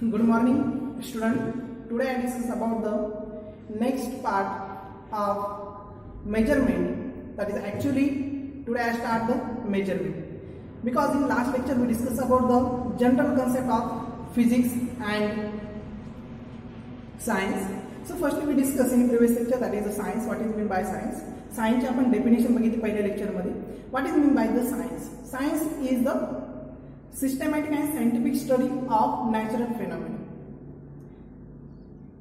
Good morning, student. Today I discuss about the next part of measurement. That is actually today I start the measurement because in last lecture we discussed about the general concept of physics and science. So firstly we discuss in previous lecture that is the science. What is meant by science? Science ची आपण definition बघितली पहिल्या lecture मध्ये. What is meant by the science? Science is the systematic and scientific study of natural phenomena.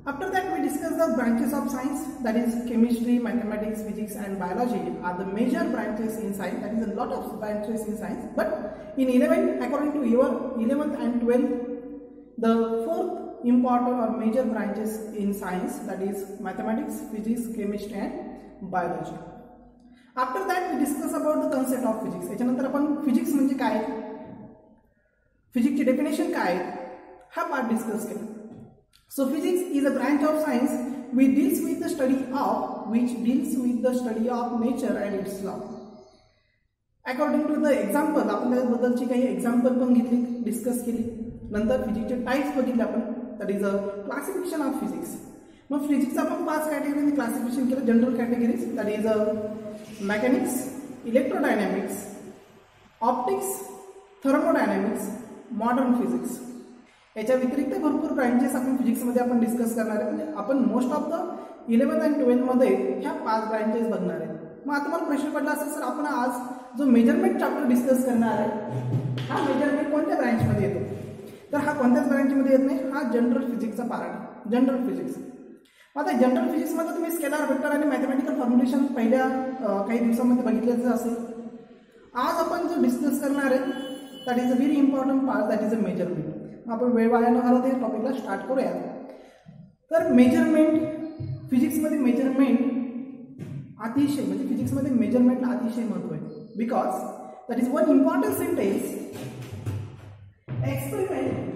After that we discuss the branches of science, that is chemistry, mathematics, physics and biology are the major branches in science. That is a lot of branches in science, but in 11, according to your 11th and 12th, the fourth important or major branches in science, that is mathematics, physics, chemistry and biology. After that we discuss about the concept of physics. याच्यानंतर आपण physics म्हणजे काय, physics ची definition काय हा part discuss केला. So physics is a branch of science which deals with the study of nature and its law. According to the example, आपण त्याबद्दलची काही एक्झाम्पल पण घेतली, डिस्कस केली. नंतर फिजिक्सचे टाइप्स बघितले आपण, that is a classification of physics. मग फिजिक्सचा आपण 5 कॅटेगरीमध्ये क्लासिफिकेशन केलं. General categories, that is a mechanics, electrodynamics, optics, thermodynamics, modern physics. याच्या व्यतिरिक्त भरपूर ब्रांचेस आपण फिजिक्समध्ये आपण डिस्कस करणार आहे. म्हणजे आपण मोस्ट ऑफ द 11th आणि 12th मध्ये ह्या 5 ब्रांचेस बघणार आहे. मग आता मला प्रश्न पडला असेल, सर आपण आज जो मेजरमेंट चॅप्टर डिस्कस करणार आहे हा मेजरमेंट कोणत्या ब्रांचमध्ये येतो? तर हा कोणत्याच ब्रांचमध्ये येत नाही, हा जनरल फिजिक्सचा पार्ट आहे, जनरल फिजिक्स. आता जनरल फिजिक्समध्ये तुम्ही स्केलर, वेक्टर आणि मॅथमॅटिकल फॉर्म्युलेशन पहिल्या काही दिवसांमध्ये बघितल्याचं असेल. आज आपण जो डिस्कस करणार आहे that is a very important part, that is a measurement. आपण वेळ वाया न घालवता या टॉपिकला स्टार्ट करूया. तर मेजरमेंट, फिजिक्समध्ये मेजरमेंट अतिशय, म्हणजे फिजिक्समध्ये मेजरमेंटला अतिशय महत्त्व आहे. Because that is one important sentence, experiment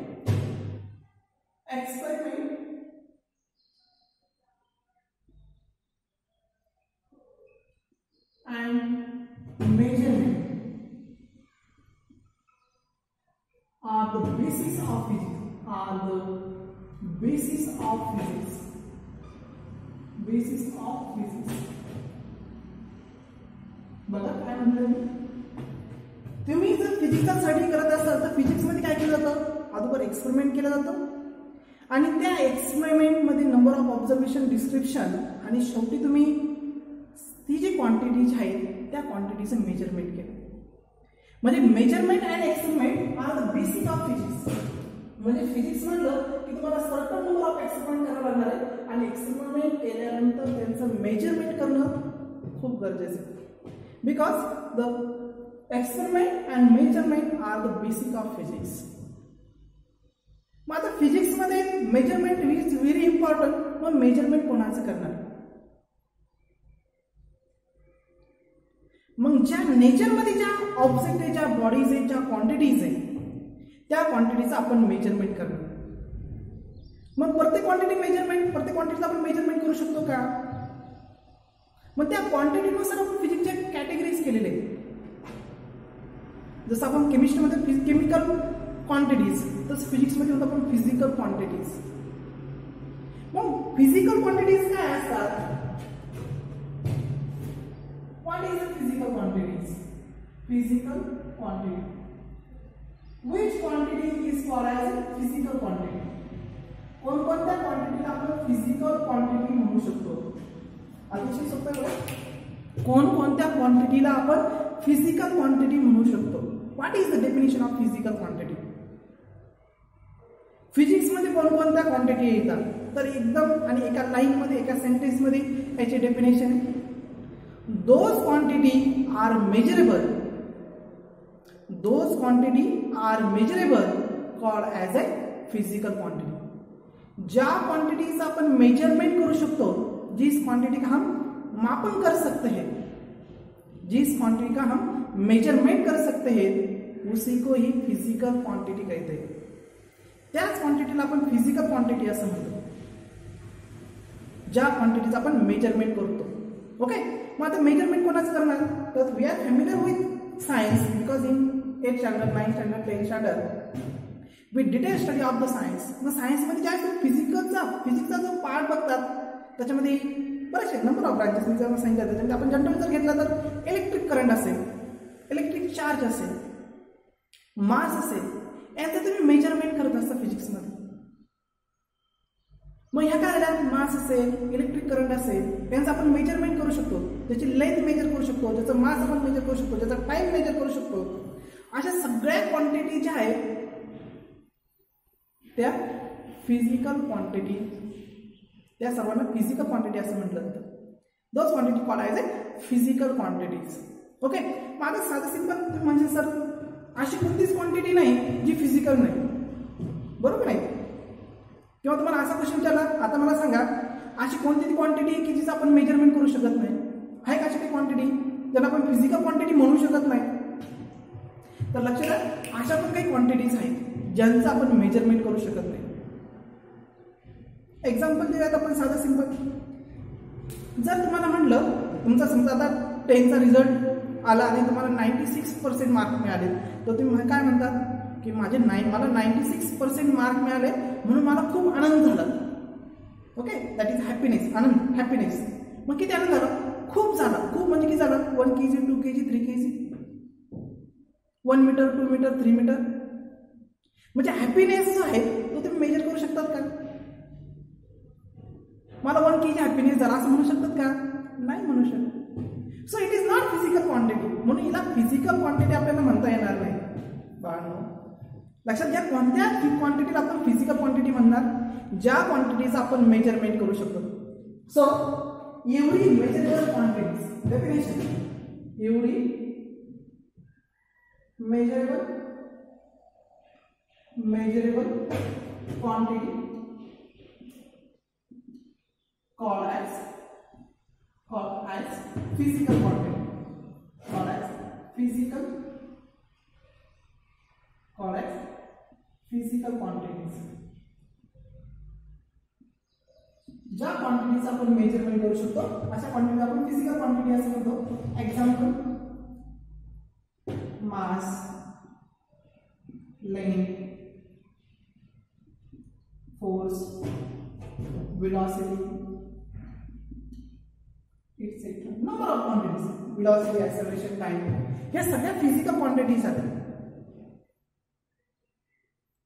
and measurement are the basis of physics, बघा काय म्हणलं मी. तुम्ही जर फिजिक्सचा स्टडी करत असाल तर फिजिक्समध्ये काय केलं जातं, अगोदर एक्सपेरिमेंट केलं जातं आणि त्या एक्सपेरिमेंटमध्ये नंबर ऑफ ऑब्झर्वेशन, डिस्क्रिप्शन आणि शेवटी तुम्ही ती जी क्वांटिटीज आहे त्या क्वांटिटीचं मेजरमेंट केलं. म्हणजे measurement and experiment are the basic of physics. म्हणजे फिजिक्स म्हणलं की तुम्हाला सर्टन नंबर ऑफ एक्सपेरिमेंट करावं लागणार आहे आणि एक्सपेरिमेंट केल्यानंतर त्यांचं मेजरमेंट करणं खूप गरजेचं आहे. Because the experiment and measurement are the basic of physics. मग आता फिजिक्समध्ये मेजरमेंट इज व्हेरी इम्पॉर्टंट. मग मेजरमेंट कोणाचं करणार? मग ज्या नेचरमध्ये ज्या ऑब्जेक्ट आहे, ज्या बॉडीज आहे, ज्या क्वांटिटीज आहे त्या क्वांटिटीचं आपण मेजरमेंट करणार. मग प्रत्येक क्वांटिटीचं आपण मेजरमेंट करू शकतो का? मग त्या क्वांटिटीनुसार आपण फिजिक्सच्या कॅटेगरीज केलेले आहेत. जसं आपण केमिस्ट्रीमध्ये केमिकल क्वांटिटीज, तसं फिजिक्समध्ये होतं आपण फिजिकल क्वांटिटीज. मग फिजिकल क्वांटिटीज काय असतात? What is the physical quantities? Physical quantity. Which quantity is called as a physical quantity? कोणकोणत्या क्वांटिटीला आपण फिजिकल क्वांटिटी म्हणू शकतो? अतिशय सोपं आहे. कोणकोणत्या क्वांटिटीला आपण फिजिकल क्वांटिटी म्हणू शकतो? What is the definition of physical quantity? फिजिक्समध्ये कोणकोणत्या क्वांटिटी येतात? तर एकदम आणि एका लाईनमध्ये, एका सेंटेन्समध्ये याची definition. Those quantity are measurable called as a physical quantity. ज्या क्वांटिटीज आपण मेजरमेंट करू शकतो, जिस क्वांटिटी का हम मापन कर सकते हैं, जिस क्वांटिटी का हम मेजरमेंट कर सकते हैं, उसी को ही फिजिकल क्वांटिटी कहते हैं. त्याच क्वांटिटीला आपण फिजिकल क्वांटिटी असं म्हणतो, ज्या क्वांटिटीचं आपण मेजरमेंट करतो. ओके. मग आता मेजरमेंट कोणाचं करणार? तर we are familiar with science because in 8th standard, 9th standard, 10th standard with detail study of the science. मग सायन्समध्ये ज्या फिजिक्सचा जो पार्ट बघतात त्याच्यामध्ये बरेचसे नंबर ऑफ ब्रांचेस मी जर सांगितलं त्याच्यामध्ये आपण जनरल जर घेतला तर इलेक्ट्रिक करंट असेल, इलेक्ट्रिक चार्ज असेल, मास असेल, यांचं तुम्ही मेजरमेंट करत असता फिजिक्समध्ये. मग ह्या काय झाल्या, मास असेल, इलेक्ट्रिक करंट असेल, यांचं आपण मेजरमेंट करू शकतो, त्याची लेंथ मेजर करू शकतो, त्याचं मास आपण मेजर करू शकतो, त्याचा टाइम मेजर करू शकतो. अशा सगळ्या क्वांटिटी ज्या आहेत त्या फिजिकल क्वांटिटी, त्या सर्वांना फिजिकल क्वांटिटी असं म्हटलं जातं. Those quantity called as a physical quantities. Okay. माझं साधं सिंपल म्हणजे सर अशी कोणतीच क्वांटिटी नाही जी फिजिकल नाही, बरोबर नाही. किंवा तुम्हाला असा क्वेश्चन विचारला, आता मला सांगा अशी कोणती क्वांटिटी की जिचं आपण मेजरमेंट करू शकत नाही, आहे का अशी काही क्वांटिटी ज्याला आपण फिजिकल क्वांटिटी म्हणू शकत नाही? तर लक्षात द्या, अशा पण काही क्वांटिटीज आहेत ज्यांचं आपण मेजरमेंट करू शकत नाही. एक्झाम्पल देऊयात आपण साधं सिंपल. जर तुम्हाला म्हटलं तुमचा समजा आता 10चा रिझल्ट आला आणि तुम्हाला 96% मार्क मिळाले, तर तुम्ही काय म्हणतात की मला 96% मार्क मिळाले म्हणून मला खूप आनंद झाला. ओके, दॅट इज हॅपीनेस, आनंद, हॅपीनेस. मग किती आनंद झाला? खूप झाला. खूप म्हणजे किती झालं? 1 kg, 2 kg, 3 kg, 1 metre, 2 metre, 3 metre. म्हणजे हॅपीनेस जो आहे तो तुम्ही मेजर करू शकतात का? मला 1 kg हॅपीनेस झाला असं म्हणू शकतात का? नाही म्हणू शकत. सो it is not physical quantity, म्हणून हिला फिजिकल क्वांटिटी आपल्याला म्हणता येणार नाही. बाळांनो लक्षात घ्या, कोणत्या क्वांटिटीला आपण फिजिकल क्वांटिटी म्हणणार? ज्या क्वांटिटीज आपण मेजरमेंट करू शकतो. सो एवढी मेजरेबल क्वांटिटीज, डेफिनेशन, एवढी measurable quantity called as physical quantity, called as physical quantities. ज्या क्वांटिटीज आपण मेजरमेंट करू शकतो अशा क्वांटिटी आपण फिजिकल क्वांटिटी असं म्हणतो. Example, mass, length, force, velocity, etc. Number of quantities, velocity, acceleration, time, या सगळ्या फिजिकल क्वांटिटीज आहेत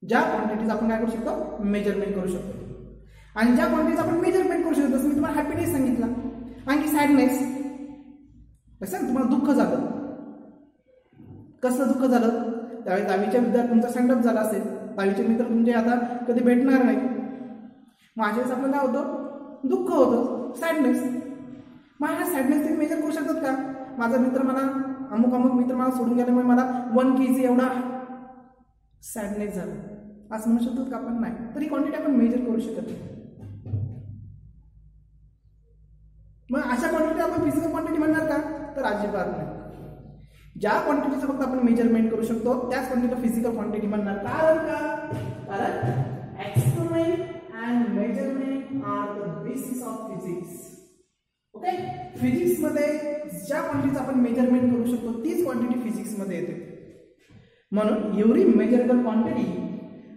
ज्या क्वांटिटीज आपण काय करू शकतो? मेजरमेंट करू शकतो. आणि ज्या क्वांटिटीज आपण मेजरमेंट करू शकतो, जसं मी तुम्हाला हॅपीनेस सांगितला, आणखी सॅडनेस. कसं तुम्हाला दुःख झालं, कसं दुःख झालं? त्यावेळी 10वीच्या विद्यार्थ्यांचा स्टँडअप झाला असेल, 10वीचे मित्र तुमचे आता कधी भेटणार नाही, माझ्या वेळेस आपलं काय होतं? दुःख होतं, सॅडनेस. मग हा सॅडनेस तुम्ही मेजर करू शकतात का? माझा मित्र मला अमुक मित्र मला सोडून गेल्यामुळे मला 1 kg एवढा सॅडनेस झाला असं म्हणू शकतो का आपण? नाही. तरी क्वांटिटी आपण मेजर करू शकत नाही. मग अशा क्वांटिटी आपण फिजिकल क्वांटिटी म्हणणार का? तर अजिबात नाही. ज्या क्वांटिटीचं फक्त आपण मेजरमेंट करू शकतो त्याच क्वांटिटीला फिजिकल क्वांटिटी म्हणणार. कारण experiment and measurement are the basis of physics. Okay, physics मध्ये ज्या क्वांटिटीचं आपण मेजरमेंट करू शकतो तीच क्वांटिटी फिजिक्स मध्ये येते. म्हणून एवढी measurable quantity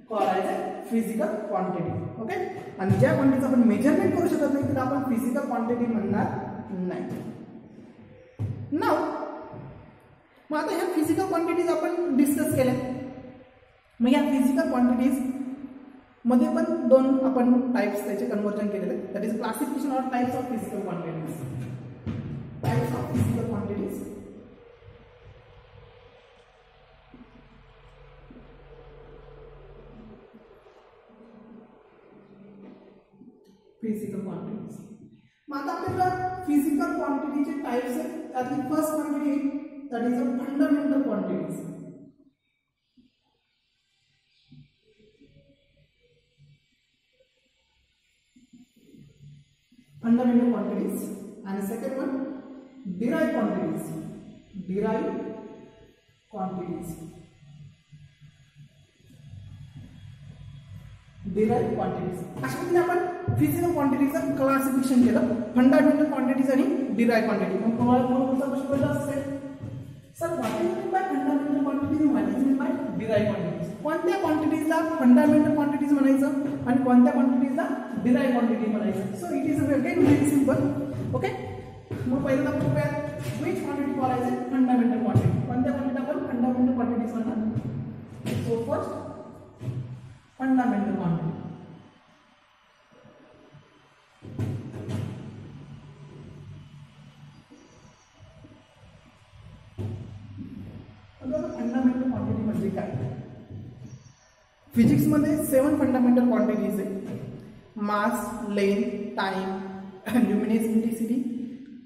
called as physical quantity. Okay, आणि ज्या क्वांटिटीचं आपण मेजरमेंट करू शकत नाही तिला आपण फिजिकल क्वांटिटी म्हणणार नाही. नाव मग आता ह्या फिजिकल क्वांटिटीज आपण डिस्कस केल्या. मग या फिजिकल क्वांटिटीज मध्ये पण 2 आपण टाइप्स त्याचे कन्वर्जन केलेले. That is classification of types of physical quantities. Types of physical quantities. Physical quantities. मग आता आपल्याला फिजिकल क्वांटिटीचे टाइप्स आहेत. त्यातली first quantity that is a fundamental quantities. Fundamental quantities. And the second one, derived quantities. Derived quantities. Derived quantities. अशा प्रकारे आपण physical क्वांटिटीचं classification केलं. फंडामेंटल क्वांटिटीज आणि डिराइव्ड क्वांटिटी. मग तुम्हाला कोणता प्रश्न पडला असेल? Sir, what is meant by fundamental quantities and what is meant by derived quantities? कोणत्या क्वांटिटीज क्वांटिटीजला फंडामेंटल क्वांटिटीज म्हणायचं आणि कोणत्या क्वांटिटीजला डिराइव्ह क्वांटिटी म्हणायचं. So it is again very simple. Okay, मग पहिल्यांदा बघूया which quantity call as fundamental quantity. कोणत्या क्वांटिटी आपण फंडामेंटल क्वांटिटीज म्हणतात. So first fundamental quantity. Fundamental quantity म्हणजे काय. फिजिक्स मध्ये 7 फंडामेंटल क्वांटिटीज आहे. Mass, length, time, luminous intensity,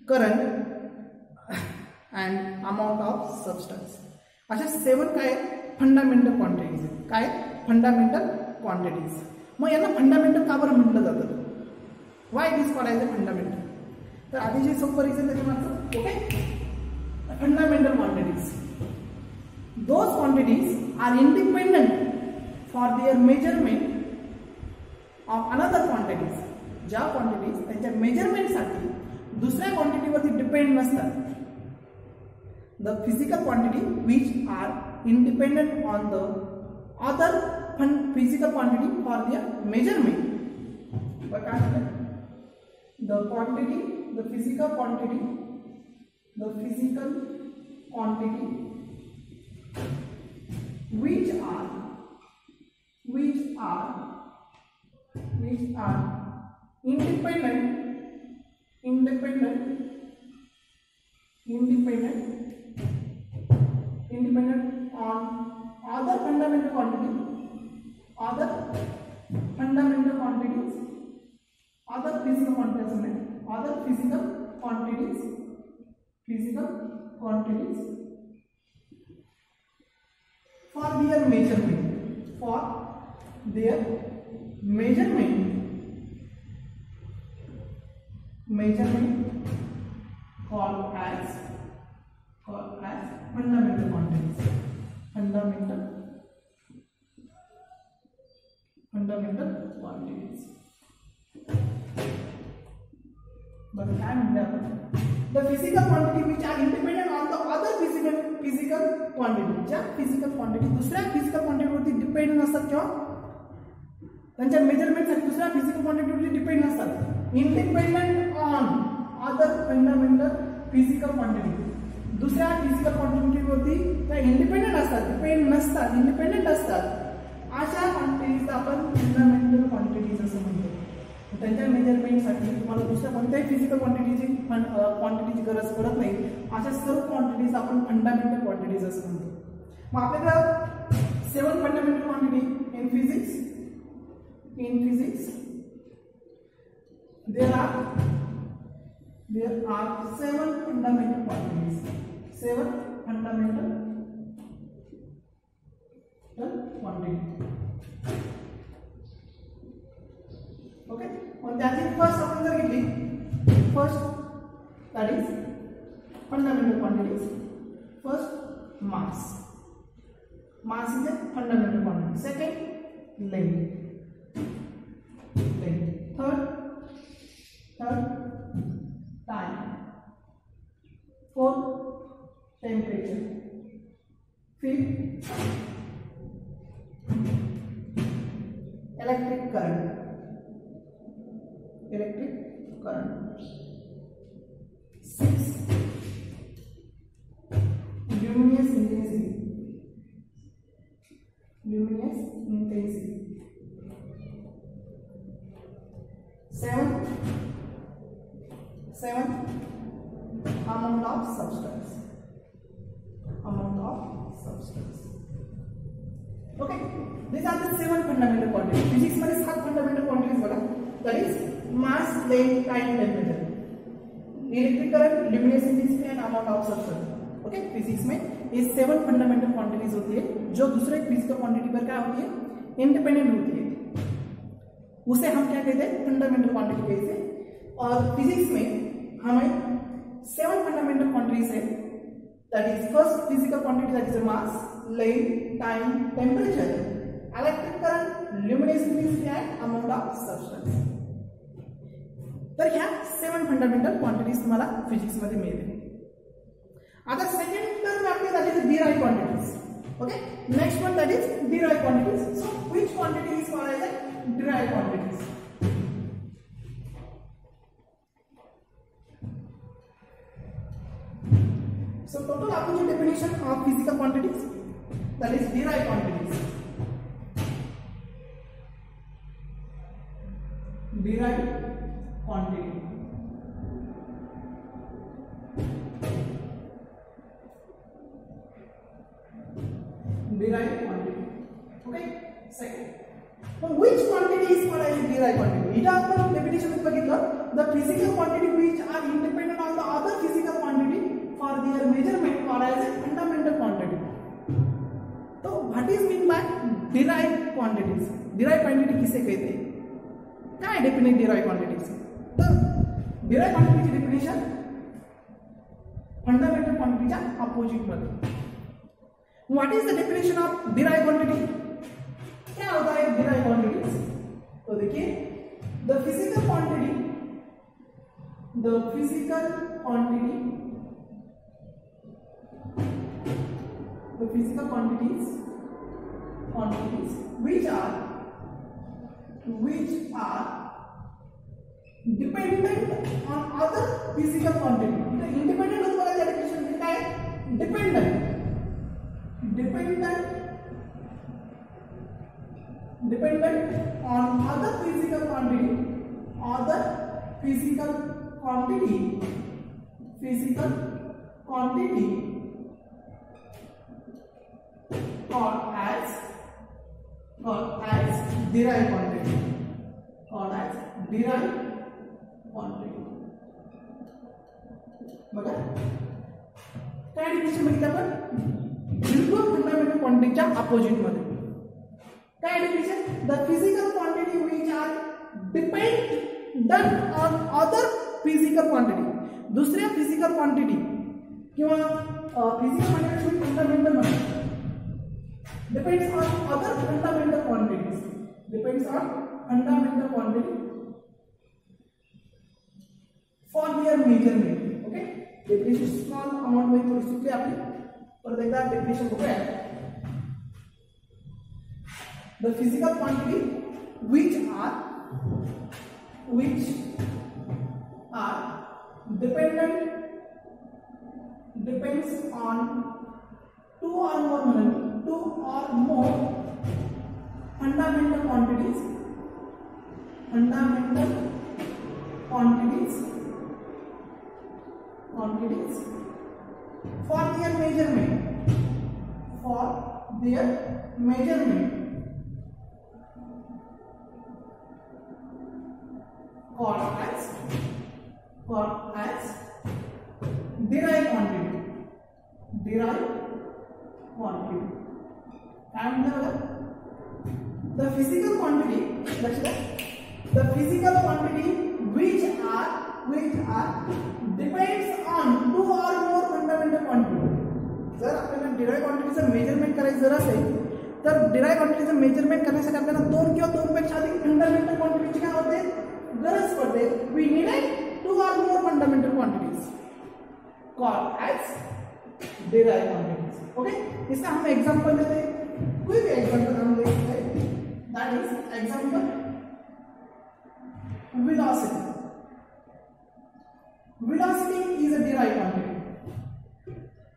current and amount of substance. अशा 7 काय फंडामेंटल क्वांटिटीज आहेत. काय फंडामेंटल क्वांटिटीज. मग यांना फंडामेंटल का बरं म्हटलं जातं. Why it is called as a fundamental. तर आधी जे सोपं रिझन त्याच्या मागचं. Okay, fundamental quantities. Those quantities are independent for their measurement of another quantities. ज्या quantities त्यांच्या measurement साठी दुसऱ्या quantity वरती डिपेंड नसतात. The physical quantity which are independent on the other physical quantity for their measurement. But the quantity, the physical quantity which are independent on other fundamental quantities, other physical quantities for their measurement called as fundamental quantities. Fundamental quantities. But काय म्हणले आपण. The physical quantity which are independent on the other physical quantity. ज्या physical quantity दुसऱ्या physical quantity वरती depend नसतात किंवा त्यांच्या measurement साठी दुसऱ्या physical quantity वरती डिपेंड नसतात. Independent on other fundamental physical quantity. दुसऱ्या physical quantity वरती त्या इंडिपेंडेंट असतात, इंडिपेंडेंट असतात. अशा क्वांटिटीज आपण फंडामेंटल क्वांटिटीज असं म्हणतो. त्यांच्या मेजरमेंटसाठी तुम्हाला दुसऱ्या कोणत्याही फिजिकल क्वांटिटीची गरज पडत नाही. अशा सर्व क्वांटिटीज आपण फंडामेंटल क्वांटिटीज असं म्हणतो. मग आपल्याकडे 7 fundamental quantity in physics. there are 7 fundamental quantities. 7 fundamental quantities. Okay, and that is first आपण जर घेतली, first that is fundamental quantities. First, mass is a fundamental quantity. Second, length. Third, time. Fourth, temperature. Fifth, electric current. Sixth, luminous intensity. Seventh, amount of substance. Okay, these are the 7 fundamental quantities. Physics मध्ये 7 fundamental quantities बघा. That is mass, length, time, temperature. Electric current, luminous intensity and amount of substance. Okay, physics में ये 7 fundamental quantities होती है जो दूसरे physical quantity पर क्या होती है, independent होती है. उसे हम क्या कहते हैं, fundamental quantity कहते हैं. और physics में हमें 7 fundamental quantities है. That is first physical quantity, that is mass, length, time, temperature, electric current, luminous intensity and amount of substance. तर ह्या 7 फंडामेंटल क्वांटिटीज तुम्हाला फिजिक्स मध्ये मिळतील. आता सेकंड टर्म आपली झाली derive quantities. Okay, next one that is derive quantities. So which quantity is called as a derived quantities? So total opposite definition of physical quantities, that is derived quantities. Derived quantity. Derived quantity. Okay. Second. So which quantity is called as a derived quantity? इटा आपण definition मध्ये बघितलं, the physical quantity which are independent on the other physical quantity for their measurement called as a fundamental quantity. So what is mean by derived quantities? Derived quantity किसे कहते हैं? क्या है definite derived quantities? तो derived quantity की definition fundamental quantity च्या opposite मध्ये. What is the definition of derived quantity? क्या होता है derived quantities? तो देखिए, the physical quantities which are dependent on other physical quantity. Independent होता है definition में क्या है? Dependent on other physical quantity called as derived quantity. बघा काय डिफिनेशन बघितलं आपण? बिलकुल फंडामेंटल क्वांटिटीच्या अपोजिट मध्ये. काय definition? The physical quantity which are dependent on other physical quantity. दुसऱ्या फिजिकल क्वांटिटी किंवा फिजिकल क्वांटिटी फंडामेंटल मध्ये depends on other fundamental quantities. For their measurement. Okay, definition small amount मध्ये थोडी चुकली आपली, परत एकदा डेफिनेशन बघूया. The physical quantity which are depends on two or more fundamental quantities for their measurement called as derived quantity. And the physical quantity, the physical quantity which are depends on two or more fundamental quantity. जर आपल्याला derived quantityचं measurement करायचं जर असेल तर derived quantityचं measurement करण्यासाठी आपल्याला दोन किंवा दोनपेक्षा अधिक फंडामेंटल क्वांटिटीची काय होते? गरज पड़ते. We needed two or more fundamental quantities called as derived quantities. Okay, इसका हम एग्जांपल लेते हैं. कोई भी एग्जांपल हम ले सकते हैं. That is example velocity. Velocity is a derived quantity.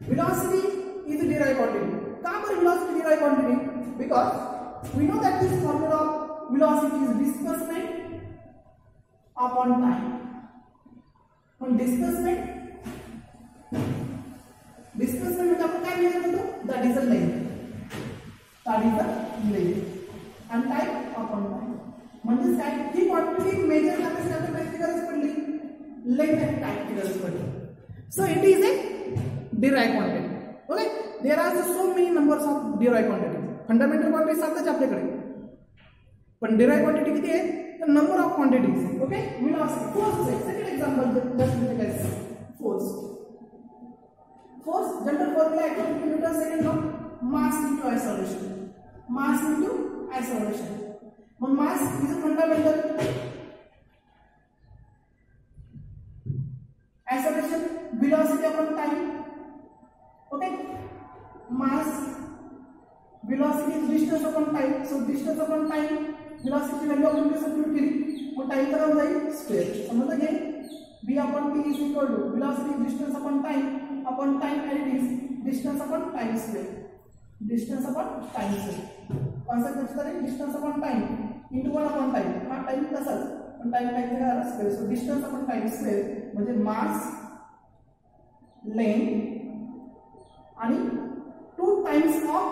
Velocity is a derived quantity. कहाँ पर velocity derived quantity? Because we know that this formula of velocity is displacement upon time. On displacement म्हणजे आपण काय major करतो? That is the length. And time upon time. म्हणजे काय? ही quantity major करण्यासाठी आपल्याला किती गरज पडली? Length and time की गरज पडली. So it is a derived quantity. Okay? There are so many numbers of derived quantities. Fundamental quantities असतात आपल्याकडे. पण derived quantity किती आहे? The number of quantities. Okay, velocity. Force. Second example, just look at this. Force. General formula according to Newton's second law, mass into acceleration. But mass is a fundamental. Acceleration, velocity upon time. Okay, mass, velocity is distance upon time. So distance upon time, velocity value आपण कशी substitute केली, मग time तर जाईल square. समजलं घे. v upon t is equal to velocity is distance upon time and it is distance upon time square. Distance upon time square. Concept लक्षात आले. Distance upon time into 1 upon time. हा time तसाच पण time काय झाला square. सो distance upon time square म्हणजे मास, length आणि 2 times of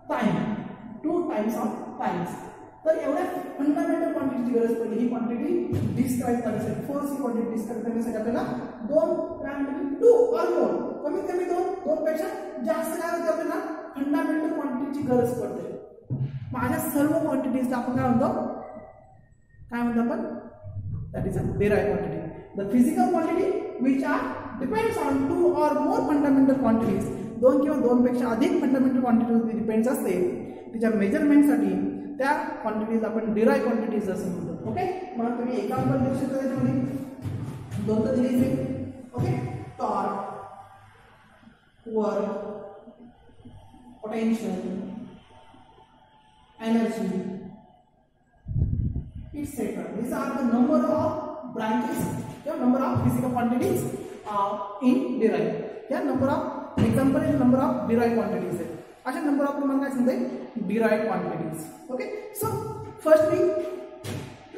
time. 2 times of times. तर एवढ्या फंडामेंटल क्वांटिटीची गरज पडली. ही क्वांटिटी डिस्क्राइब करण्यासाठी, फोर्स ही क्वांटिटी डिस्क्राइब करण्यासाठी आपल्याला 2 और मोर, कमीत कमी 2 पेक्षा जास्त काय होते आपल्याला फंडामेंटल क्वांटिटीची गरज पडते. माझ्या सर्व क्वांटिटीजला आपण काय म्हणतो आपण, that is a derived quantity. The physical quantity which are depends on 2 or more fundamental quantities. 2 किंवा 2 पेक्षा अधिक फंडामेंटल क्वांटिटीज डिपेंड्स असते. तिच्या मेजरमेंटसाठी त्या क्वांटिटीज आपण डिराइव्ड क्वांटिटीज असं म्हणतो. ओके. मग तुम्ही एक्झाम्पल देऊ शकता त्याच्यामध्ये 2 तर दिलेच आहे. Okay. Torque, work, potential, energy, etc. These are the number of branches, number of physical quantities in derived. Yeah, number of example is number of derived quantities. अच्छा, number of प्रमाण काय सांगते derived quantities. Okay. So firstly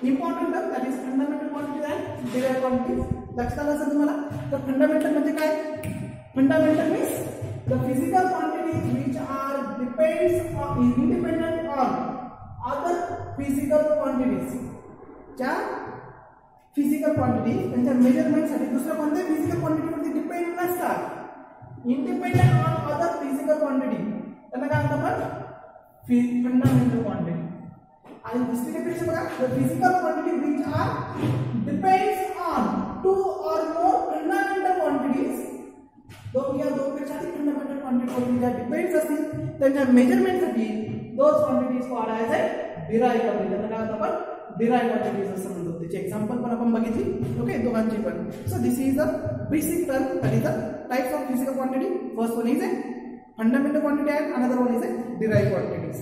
important term that is fundamental quantities and derived quantities. लक्षात आलं असेल तुम्हाला. तर fundamental म्हणजे काय? Fundamental means the physical quantities which are depends on independent on other physical quantities. ज्या physical quantities त्यांच्या measurement साठी दुसऱ्या कोणत्या physical quantity वरती डिपेंड नसतात. independent on other physical quantity त्यांना काय म्हणतात आपण fundamental quantity. आणि दुसरी डेफिनेशन बघा, the physical quantity which are depends on 2 or more fundamental quantities. 2 या 2 पेक्षा अधिक फंडामेंटल क्वांटिटी ज्या डिपेंड्स असतील त्यांच्या मेजरमेंटसाठी those quantities called as a derived quantity. त्यांना काय म्हणतो आपण डिराइव्ड क्वांटिटीज असं म्हणतो. त्याची एक्झाम्पल पण आपण बघितली. ओके. दोघांची पण. So this is a basic term that is the types of physical quantity. First one is a fundamental quantity and another one is a derived quantities.